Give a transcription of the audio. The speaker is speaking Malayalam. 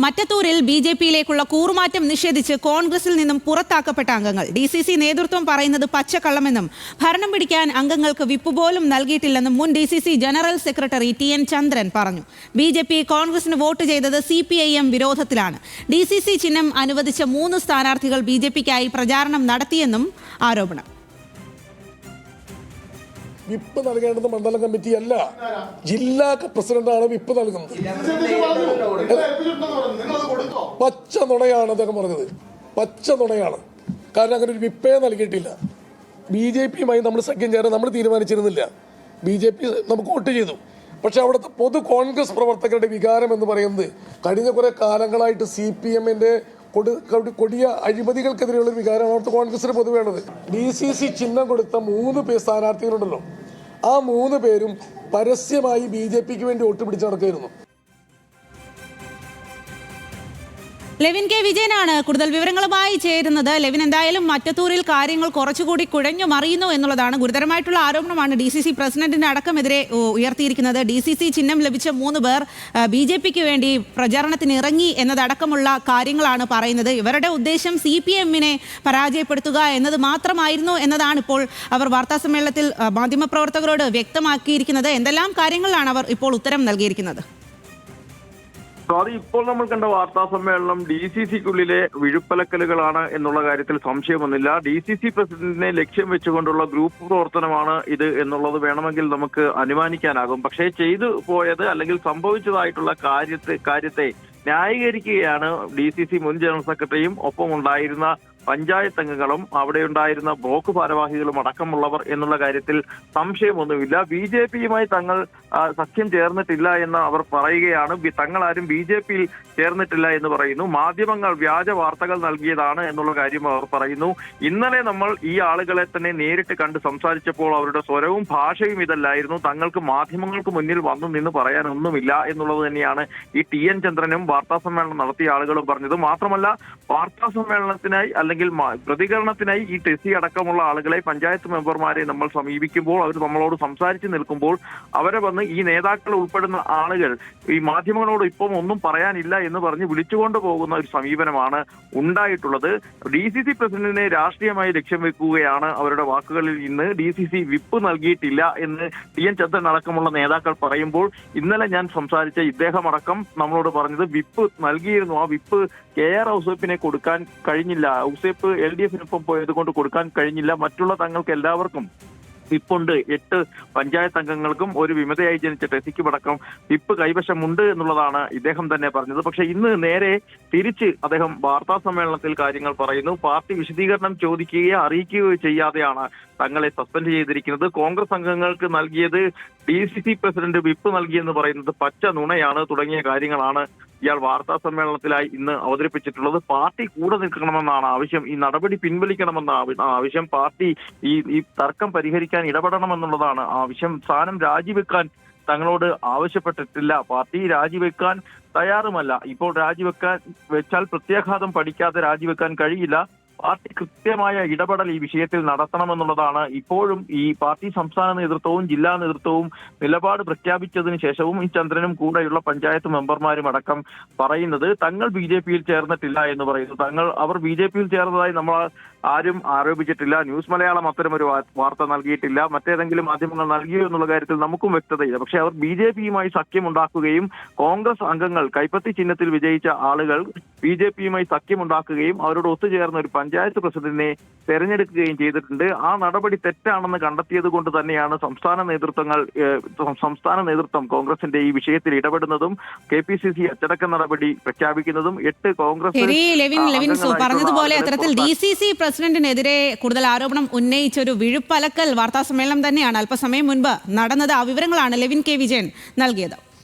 മറ്റത്തൂരിൽ ബി.ജെ.പിയിലേക്കുള്ള കൂറുമാറ്റം നിഷേധിച്ച് കോൺഗ്രസിൽ നിന്നും പുറത്താക്കപ്പെട്ട അംഗങ്ങൾ. ഡി.സി.സി നേതൃത്വം പറയുന്നത് പച്ചക്കള്ളമെന്നും ഭരണം പിടിക്കാൻ അംഗങ്ങൾക്ക് വിപ്പ് പോലും നൽകിയിട്ടില്ലെന്നും മുൻ ഡി.സി.സി ജനറൽ സെക്രട്ടറി ടി.എൻ. ചന്ദ്രൻ പറഞ്ഞു. ബി.ജെ.പി കോൺഗ്രസിന് വോട്ട് ചെയ്തത് CPIM വിരോധത്തിലാണ്. ഡി.സി.സി ചിഹ്നം അനുവദിച്ച 3 സ്ഥാനാർത്ഥികൾ ബി.ജെ.പിക്കായി പ്രചാരണം നടത്തിയെന്നും ആരോപണം. വിപ്പ് നൽകേണ്ടത് മണ്ഡലം കമ്മിറ്റി അല്ല, ജില്ലാ പ്രസിഡന്റാണ് വിപ്പ് നൽകുന്നത്. പച്ച നുണയാണ് അദ്ദേഹം പറഞ്ഞത്, പച്ച നുണയാണ്. കാരണം അങ്ങനെ ഒരു വിപ്പേ നൽകിയിട്ടില്ല. BJP-യുമായി നമ്മൾ സഖ്യം ചേരാൻ നമ്മൾ തീരുമാനിച്ചിരുന്നില്ല. BJP നമുക്ക് വോട്ട് ചെയ്തു. പക്ഷെ അവിടുത്തെ പൊതു കോൺഗ്രസ് പ്രവർത്തകരുടെ വികാരം എന്ന് പറയുന്നത് കഴിഞ്ഞ കുറെ കാലങ്ങളായിട്ട് CPM-ന്റെ കൊടിയ അഴിമതികൾക്കെതിരെയുള്ള വികാരമാണ് അവിടുത്തെ കോൺഗ്രസിന് പൊതുവേണ്ടത്. DCC ചിഹ്നം കൊടുത്ത 3 സ്ഥാനാർത്ഥികളുണ്ടല്ലോ, ആ 3 പേരും പരസ്യമായി BJP-ക്ക് വേണ്ടി വോട്ട് പിടിച്ച് നടക്കുകയായിരുന്നു. ലെവിൻ കെ വിജയനാണ് കൂടുതൽ വിവരങ്ങളുമായി ചേരുന്നത്. ലെവിൻ, എന്തായാലും മറ്റത്തൂരിൽ കാര്യങ്ങൾ കുറച്ചുകൂടി കുഴഞ്ഞു മറിയുന്നു എന്നുള്ളതാണ് ഗുരുതരമായിട്ടുള്ള ആരോപണമാണ് DCC പ്രസിഡന്റിന് അടക്കമെതിരെ ഉയർത്തിയിരിക്കുന്നത്. DCC ചിഹ്നം ലഭിച്ച 3 പേർ BJP-ക്ക് വേണ്ടി പ്രചാരണത്തിന് ഇറങ്ങി എന്നതടക്കമുള്ള കാര്യങ്ങളാണ് പറയുന്നത്. ഇവരുടെ ഉദ്ദേശം CPM-നെ പരാജയപ്പെടുത്തുക എന്നത് മാത്രമായിരുന്നു എന്നതാണ് ഇപ്പോൾ അവർ വാർത്താസമ്മേളനത്തിൽ മാധ്യമപ്രവർത്തകരോട് വ്യക്തമാക്കിയിരിക്കുന്നത്. എന്തെല്ലാം കാര്യങ്ങളിലാണ് അവർ ഇപ്പോൾ ഉത്തരം നൽകിയിരിക്കുന്നത്? ഇപ്പോൾ നമ്മൾ കണ്ട വാർത്താ സമ്മേളനം DCC-ക്കുള്ളിലെ വിഴുപ്പലക്കലുകളാണ് എന്നുള്ള കാര്യത്തിൽ സംശയമൊന്നുമില്ല. DCC പ്രസിഡന്റിനെ ലക്ഷ്യം വെച്ചുകൊണ്ടുള്ള ഗ്രൂപ്പ് പ്രവർത്തനമാണ് ഇത് എന്നുള്ളത് വേണമെങ്കിൽ നമുക്ക് അനുമാനിക്കാനാകും. പക്ഷേ ചെയ്തു പോയത് അല്ലെങ്കിൽ സംഭവിച്ചതായിട്ടുള്ള കാര്യത്തെ ന്യായീകരിക്കുകയാണ് DCC മുൻ ജനറൽ സെക്രട്ടറിയും ഒപ്പം ഉണ്ടായിരുന്ന പഞ്ചായത്ത് അംഗങ്ങളും അവിടെ ഉണ്ടായിരുന്ന ബ്ലോക്ക് ഭാരവാഹികളും അടക്കമുള്ളവർ എന്നുള്ള കാര്യത്തിൽ സംശയമൊന്നുമില്ല. BJP-യുമായി തങ്ങൾ സഖ്യം ചേർന്നിട്ടില്ല എന്ന് അവർ പറയുകയാണ്. തങ്ങളാരും BJP-യിൽ ചേർന്നിട്ടില്ല എന്ന് പറയുന്നു. മാധ്യമങ്ങൾ വ്യാജ വാർത്തകൾ നൽകിയതാണ് എന്നുള്ള കാര്യം അവർ പറയുന്നു. ഇന്നലെ നമ്മൾ ഈ ആളുകളെ തന്നെ നേരിട്ട് കണ്ട് സംസാരിച്ചപ്പോൾ അവരുടെ സ്വരവും ഭാഷയും ഇതല്ലായിരുന്നു. തങ്ങൾക്ക് മാധ്യമങ്ങൾക്ക് മുന്നിൽ വന്നു നിന്ന് പറയാനൊന്നുമില്ല എന്നുള്ളത് തന്നെയാണ് ഈ ടി.എൻ. ചന്ദ്രനും വാർത്താ സമ്മേളനം നടത്തിയ ആളുകളും പറഞ്ഞത്. മാത്രമല്ല, വാർത്താ സമ്മേളനത്തിനായി അല്ലെങ്കിൽ പ്രതികരണത്തിനായി ഈ ടെസി അടക്കമുള്ള ആളുകളെ, പഞ്ചായത്ത് മെമ്പർമാരെ നമ്മൾ സമീപിക്കുമ്പോൾ, അവർ നമ്മളോട് സംസാരിച്ച് നിൽക്കുമ്പോൾ അവരെ വന്ന് ഈ നേതാക്കൾ ഉൾപ്പെടുന്ന ആളുകൾ ഈ മാധ്യമങ്ങളോട് ഇപ്പം ഒന്നും പറയാനില്ല എന്ന് പറഞ്ഞ് വിളിച്ചുകൊണ്ട് പോകുന്ന ഒരു സമീപനമാണ് ഉണ്ടായിട്ടുള്ളത്. DCC പ്രസിഡന്റിനെ രാഷ്ട്രീയമായി ലക്ഷ്യം വെക്കുകയാണ് അവരുടെ വാക്കുകളിൽ. ഇന്ന് DCC വിപ്പ് നൽകിയിട്ടില്ല എന്ന് ടി.എൻ. ചന്ദ്രൻ അടക്കമുള്ള നേതാക്കൾ പറയുമ്പോൾ ഇന്നലെ ഞാൻ സംസാരിച്ച ഇദ്ദേഹം അടക്കം നമ്മളോട് പറഞ്ഞത് വിപ്പ് നൽകിയിരുന്നു. ആ വിപ്പ് KR ഔസേപ്പിനെ കൊടുക്കാൻ കഴിഞ്ഞില്ല. ഔസേപ്പ് LDF-നൊപ്പം പോയത് കൊണ്ട് കൊടുക്കാൻ കഴിഞ്ഞില്ല. മറ്റുള്ള തങ്ങൾക്ക് എല്ലാവർക്കും വിപ്പുണ്ട്. 8 പഞ്ചായത്ത് അംഗങ്ങൾക്കും ഒരു വിമതയായി ജനിച്ച ടെസിക്കുമടക്കം വിപ്പ് കൈവശമുണ്ട് എന്നുള്ളതാണ് ഇദ്ദേഹം തന്നെ പറഞ്ഞത്. പക്ഷെ ഇന്ന് നേരെ തിരിച്ച് അദ്ദേഹം വാർത്താ സമ്മേളനത്തിൽ കാര്യങ്ങൾ പറയുന്നു. പാർട്ടി വിശദീകരണം ചോദിക്കുകയോ അറിയിക്കുകയോ ചെയ്യാതെയാണ് തങ്ങളെ സസ്പെൻഡ് ചെയ്തിരിക്കുന്നത്. കോൺഗ്രസ് അംഗങ്ങൾക്ക് നൽകിയത് DCC പ്രസിഡന്റ് വിപ്പ് നൽകിയെന്ന് പറയുന്നത് പച്ച നുണയാണ് തുടങ്ങിയ കാര്യങ്ങളാണ് ഇയാൾ വാർത്താ സമ്മേളനത്തിലായി ഇന്ന് അവതരിപ്പിച്ചിട്ടുള്ളത്. പാർട്ടി കൂടെ നിൽക്കണമെന്നാണ് ആവശ്യം. ഈ നടപടി പിൻവലിക്കണമെന്ന ആവശ്യം. പാർട്ടി ഈ തർക്കം പരിഹരിക്കാൻ ഇടപെടണമെന്നുള്ളതാണ് ആവശ്യം. സ്ഥാനം രാജിവെക്കാൻ തങ്ങളോട് ആവശ്യപ്പെട്ടിട്ടില്ല. പാർട്ടി രാജിവെക്കാൻ തയ്യാറുമല്ല. ഇപ്പോൾ വെച്ചാൽ പ്രത്യാഘാതം പഠിക്കാതെ രാജിവെക്കാൻ കഴിയില്ല. പാർട്ടി കൃത്യമായ ഇടപെടൽ ഈ വിഷയത്തിൽ നടത്തണമെന്നുള്ളതാണ് ഇപ്പോഴും ഈ പാർട്ടി സംസ്ഥാന നേതൃത്വവും ജില്ലാ നേതൃത്വവും നിലപാട് പ്രഖ്യാപിച്ചതിന് ശേഷവും ഈ ചന്ദ്രനും കൂടെയുള്ള പഞ്ചായത്ത് മെമ്പർമാരും അടക്കം പറയുന്നത്. തങ്ങൾ BJP-യിൽ ചേർന്നിട്ടില്ല എന്ന് പറയുന്നു. അവർ BJP-യിൽ ചേർന്നതായി നമ്മൾ ആരും ആരോപിച്ചിട്ടില്ല. ന്യൂസ് മലയാളം അത്തരമൊരു വാർത്ത നൽകിയിട്ടില്ല. മറ്റേതെങ്കിലും മാധ്യമങ്ങൾ നൽകിയോ എന്നുള്ള കാര്യത്തിൽ നമുക്കും വ്യക്തതയില്ല. പക്ഷെ അവർ BJP-യുമായി സഖ്യമുണ്ടാക്കുകയും കോൺഗ്രസ് അംഗങ്ങൾ കൈപ്പത്തി ചിഹ്നത്തിൽ വിജയിച്ച ആളുകൾ BJP-യുമായി സഖ്യമുണ്ടാക്കുകയും അവരോട് ഒത്തുചേർന്ന ഒരു പഞ്ചായത്ത് പ്രസിഡന്റിനെ തെരഞ്ഞെടുക്കുകയും ചെയ്തിട്ടുണ്ട്. ആ നടപടി തെറ്റാണെന്ന് കണ്ടെത്തിയത് കൊണ്ട് തന്നെയാണ് സംസ്ഥാന നേതൃത്വം കോൺഗ്രസിന്റെ ഈ വിഷയത്തിൽ ഇടപെടുന്നതും KPCC അച്ചടക്ക നടപടി പ്രഖ്യാപിക്കുന്നതും 8 കോൺഗ്രസ് പറഞ്ഞതുപോലെ അത്തരത്തിൽ DCC പ്രസിഡന്റിനെതിരെ കൂടുതൽ ആരോപണം ഉന്നയിച്ചൊരു വിഴുപ്പലക്കൽ വാർത്താ സമ്മേളനം തന്നെയാണ് അല്പസമയം മുൻപ് നടന്നത്. ആ വിവരങ്ങളാണ് ലെവിൻ കെ വിജയൻ നൽകിയത്.